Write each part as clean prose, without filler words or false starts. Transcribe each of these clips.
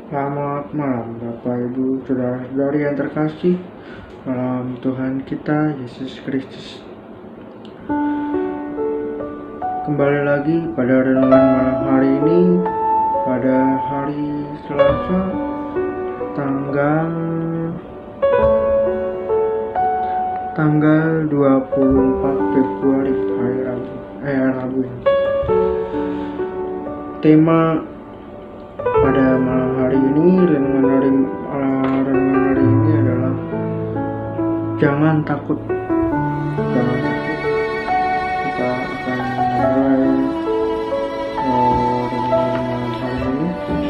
Selamat malam Bapak Ibu Saudara-saudari yang terkasih dalam Tuhan kita Yesus Kristus. Kembali lagi pada renungan malam hari ini, pada hari Selasa tanggal 24 Februari hari Rabu ini. Tema pada malam hari ini, renungan hari ini adalah jangan takut. Kita akan mulai renungan malam hari ini.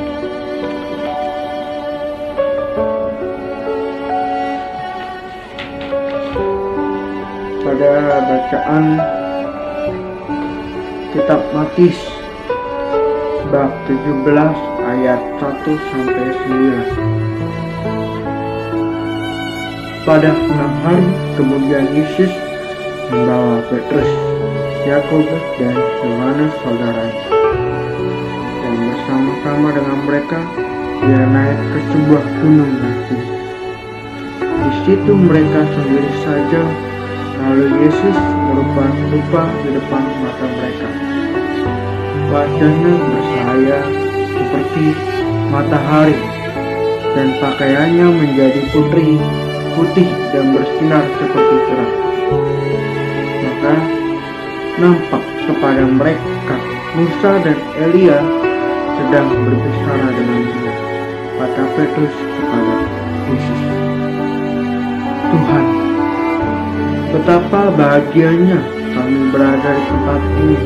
Pada bacaan kitab Matius bab 17 ayat 1 sampai 9. Pada 6 hari kemudian Yesus membawa Petrus, Yakobus dan Yohanes saudaranya, dan bersama-sama dengan mereka dia naik ke sebuah gunung yang tinggi. Di situ mereka sendiri saja, lalu Yesus merupa-rupa di depan mata mereka. Wajahnya bersahaya seperti matahari, dan pakaiannya menjadi putih dan bersinar seperti cerah. Maka nampak kepada mereka Musa dan Elia sedang berbicara dengan dia. Kata Petrus kepada Yesus, "Tuhan, betapa bahagianya kami berada di tempat ini.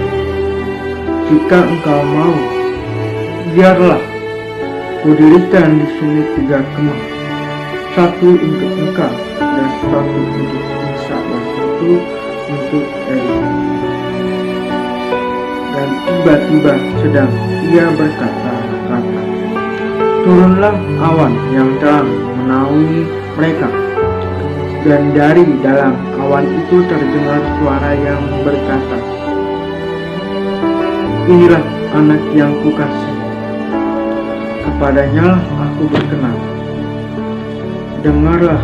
Jika Engkau mau, biarlah kudirikan di sini 3 kemah, 1 untuk Engkau dan 1 untuk Musa dan 1 untuk Elia." Dan tiba-tiba sedang ia berkata-kata, turunlah awan yang terang menaungi mereka, dan dari dalam awan itu terdengar suara yang berkata, "Inilah anak yang kukasihi, kepadanya lah aku berkenan, dengarlah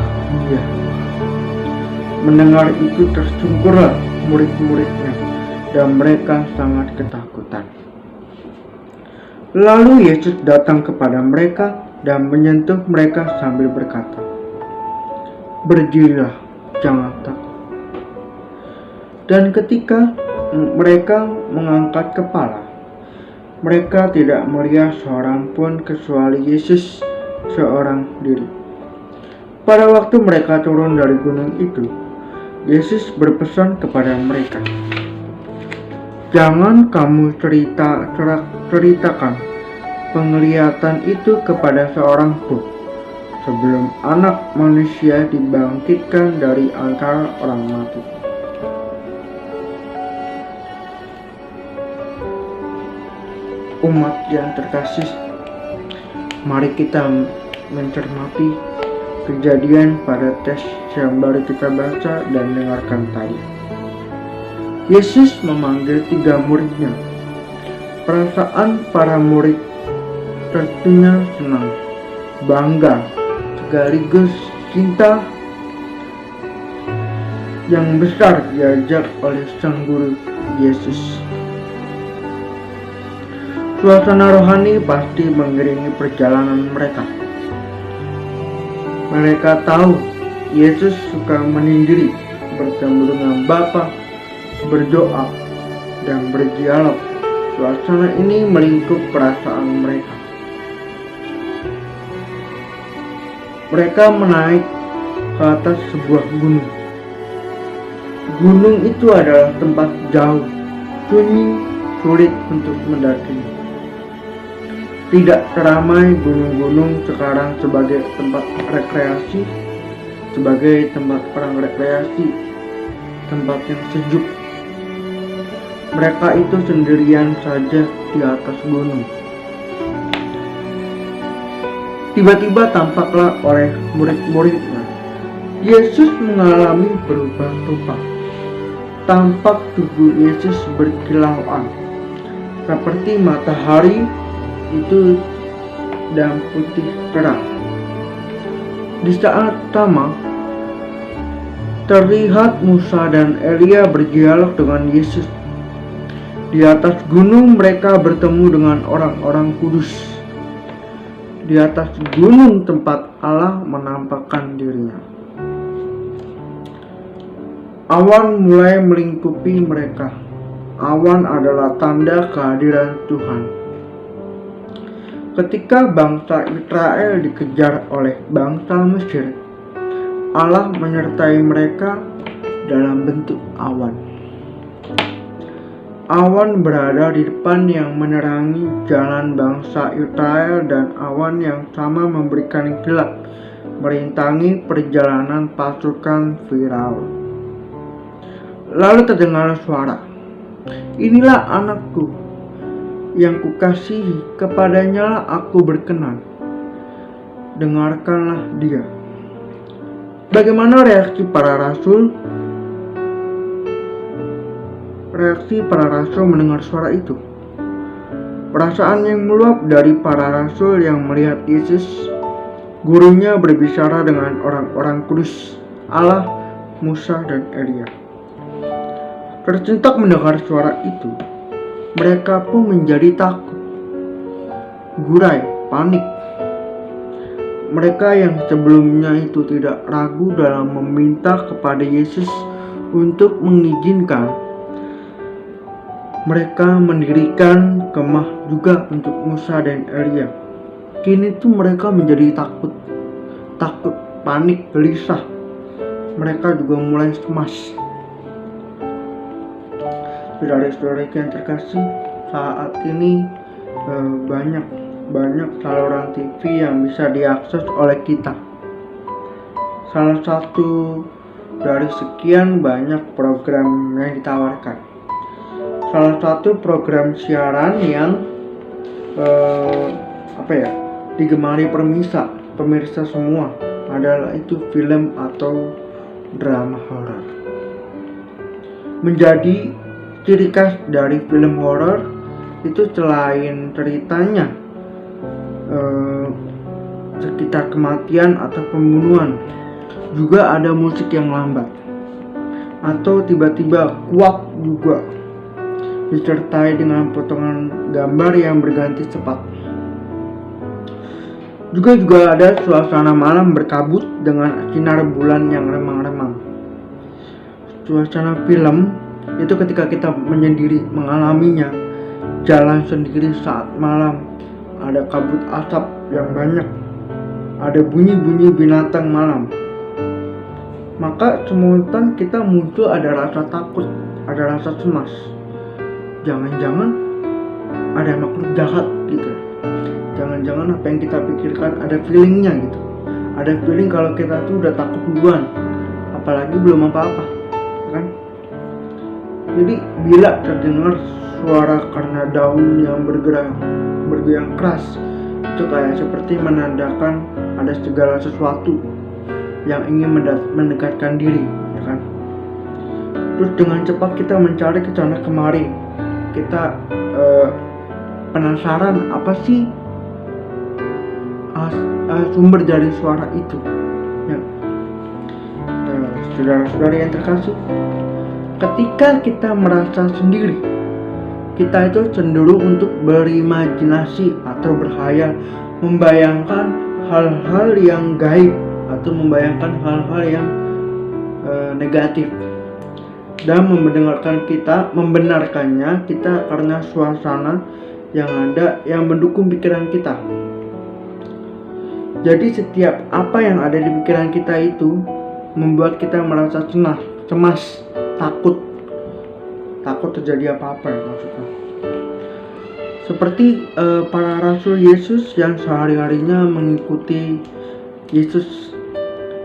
dia." Mendengar itu tersungkurlah murid-muridnya, dan mereka sangat ketakutan. Lalu Yesus datang kepada mereka dan menyentuh mereka sambil berkata, "Berdirilah, jangan takut." Dan ketika mereka mengangkat kepala, mereka tidak melihat seorang pun kecuali Yesus seorang diri. Pada waktu mereka turun dari gunung itu, Yesus berpesan kepada mereka, "Jangan kamu ceritakan penglihatan itu kepada seorang pun, sebelum Anak Manusia dibangkitkan dari antara orang mati." Umat yang terkasih, mari kita mencermati kejadian pada teks yang baru kita baca dan dengarkan tadi. Yesus memanggil 3 muridnya. Perasaan para murid tentunya senang, bangga, sekaligus cinta yang besar diajak oleh sang guru Yesus. Suasana rohani pasti mengiringi perjalanan mereka. Mereka tahu Yesus suka menyendiri, bertemu dengan Bapa, berdoa, dan berdialog. Suasana ini melingkup perasaan mereka. Mereka menaik ke atas sebuah gunung. Gunung itu adalah tempat jauh, sunyi, sulit untuk mendakinya. Tidak seramai gunung-gunung sekarang sebagai tempat rekreasi, sebagai tempat orang rekreasi, tempat yang sejuk. Mereka itu sendirian saja di atas gunung. Tiba-tiba tampaklah oleh murid-muridnya. Yesus mengalami berubah rupa. Tampak tubuh Yesus berkilauan, seperti matahari itu dan putih terang. Di saat sama, terlihat Musa dan Elia berdialog dengan Yesus. Di atas gunung mereka bertemu dengan orang-orang kudus. Di atas gunung tempat Allah menampakkan dirinya. Awan mulai melingkupi mereka. Awan adalah tanda kehadiran Tuhan. Ketika bangsa Israel dikejar oleh bangsa Mesir, Allah menyertai mereka dalam bentuk awan. Awan berada di depan yang menerangi jalan bangsa Israel dan awan yang sama memberikan gelap merintangi perjalanan pasukan Firaun. Lalu terdengar suara, "Inilah anakku yang kukasihi, kepadanya aku berkenan. Dengarkanlah dia." Bagaimana reaksi para rasul? Reaksi para rasul mendengar suara itu. Perasaan yang meluap dari para rasul yang melihat Yesus, gurunya berbicara dengan orang-orang kudus Allah, Musa dan Elia. Tersentak mendengar suara itu, mereka pun menjadi takut, gurai, panik. Mereka yang sebelumnya itu tidak ragu dalam meminta kepada Yesus untuk mengizinkan mereka mendirikan kemah juga untuk Musa dan Elia. Kini tuh mereka menjadi takut, panik, gelisah. Mereka juga mulai cemas. Saudara-saudara yang terkasih, saat ini banyak saluran TV yang bisa diakses oleh kita. Salah satu dari sekian banyak program yang ditawarkan. Salah satu program siaran yang digemari pemirsa semua adalah itu film atau drama horor. Menjadi ciri khas dari film horor itu selain ceritanya sekitar kematian atau pembunuhan, juga ada musik yang lambat atau tiba-tiba kuat juga, disertai dengan potongan gambar yang berganti cepat. Juga ada suasana malam berkabut dengan sinar bulan yang remang-remang. Suasana film itu ketika kita menyendiri mengalaminya, jalan sendiri saat malam, ada kabut asap yang banyak, ada bunyi-bunyi binatang malam, maka spontan kita muncul ada rasa takut, ada rasa cemas. Jangan-jangan ada makhluk jahat gitu. Jangan-jangan apa yang kita pikirkan ada feelingnya gitu. Ada feeling kalau kita tuh udah takut duluan, apalagi belum apa-apa, kan? Jadi bila terdengar suara karena daun yang bergoyang keras, itu kayak seperti menandakan ada segala sesuatu yang ingin mendekatkan diri, ya kan? Terus dengan cepat kita mencari ke sana kemari. Kita penasaran apa sih sumber dari suara itu, ya. Saudara-saudari yang terkasih, ketika kita merasa sendiri, kita itu cenderung untuk berimajinasi atau berkhayal, membayangkan hal-hal yang gaib atau membayangkan hal-hal yang negatif, dan membenarkannya kita karena suasana yang ada yang mendukung pikiran kita. Jadi setiap apa yang ada di pikiran kita itu membuat kita merasa cemas, takut terjadi apa-apa, ya, maksudnya. Seperti para rasul Yesus yang sehari-harinya mengikuti Yesus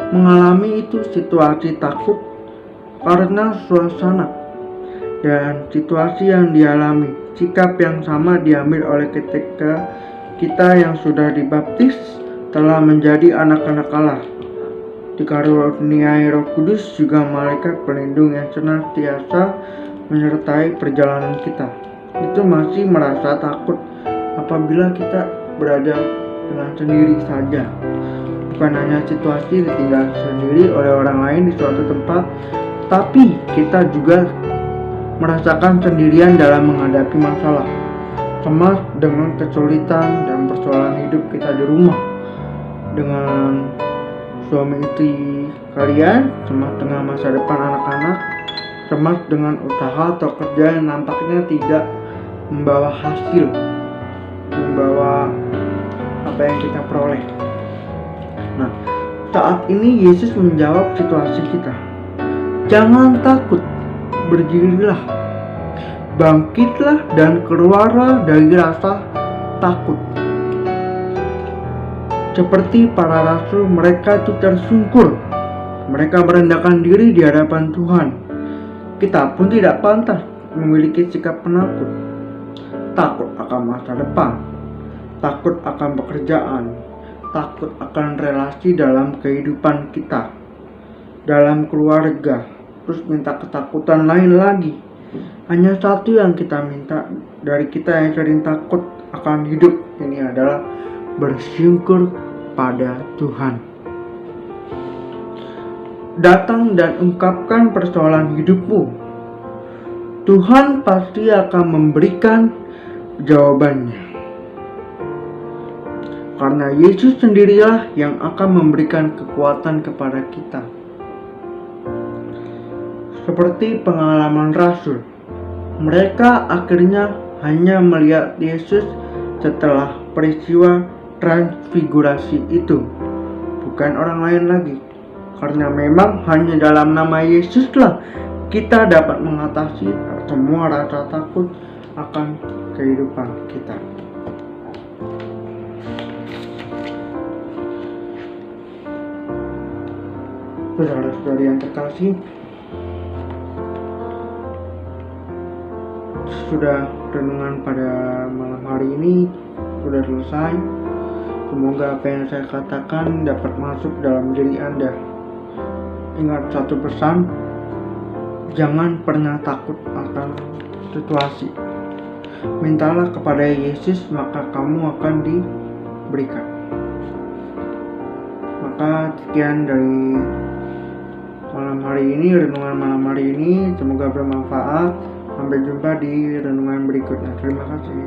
mengalami itu situasi takut karena suasana dan situasi yang dialami. Sikap yang sama diambil oleh ketika kita yang sudah dibaptis telah menjadi anak-anak Allah, dikaruniai Roh Kudus, juga malaikat pelindung yang senantiasa menyertai perjalanan kita. Itu masih merasa takut apabila kita berada dengan sendiri saja. Bukan hanya situasi ditinggal sendiri oleh orang lain di suatu tempat, tapi kita juga merasakan sendirian dalam menghadapi masalah, cemas dengan kesulitan dan persoalan hidup kita di rumah, dengan suami istri kalian, cemas dengan masa depan anak-anak, cemas dengan usaha atau kerja yang nampaknya tidak membawa hasil, membawa apa yang kita peroleh. Nah, saat ini Yesus menjawab situasi kita. Jangan takut, berdirilah, bangkitlah dan keluarlah dari rasa takut. Seperti para rasul, mereka itu tersungkur. Mereka merendahkan diri di hadapan Tuhan. Kita pun tidak pantas memiliki sikap penakut. Takut akan masa depan, takut akan pekerjaan, takut akan relasi dalam kehidupan kita, dalam keluarga, terus minta ketakutan lain lagi. Hanya satu yang kita minta dari kita yang sering takut akan hidup ini adalah bersyukur pada Tuhan. Datang dan ungkapkan persoalan hidupmu. Tuhan pasti akan memberikan jawabannya. Karena Yesus sendirilah yang akan memberikan kekuatan kepada kita. Seperti pengalaman Rasul, mereka akhirnya hanya melihat Yesus setelah peristiwa transfigurasi itu, bukan orang lain lagi. Karena memang hanya dalam nama Yesuslah kita dapat mengatasi semua rasa takut akan kehidupan kita. Saudara-saudari yang terkasih, sudah renungan pada malam hari ini sudah selesai. Semoga apa yang saya katakan dapat masuk dalam diri Anda. Ingat satu pesan, jangan pernah takut akan situasi. Mintalah kepada Yesus, maka kamu akan diberikan. Maka sekian dari malam hari ini, renungan malam hari ini. Semoga bermanfaat. Sampai jumpa di renungan berikutnya. Terima kasih.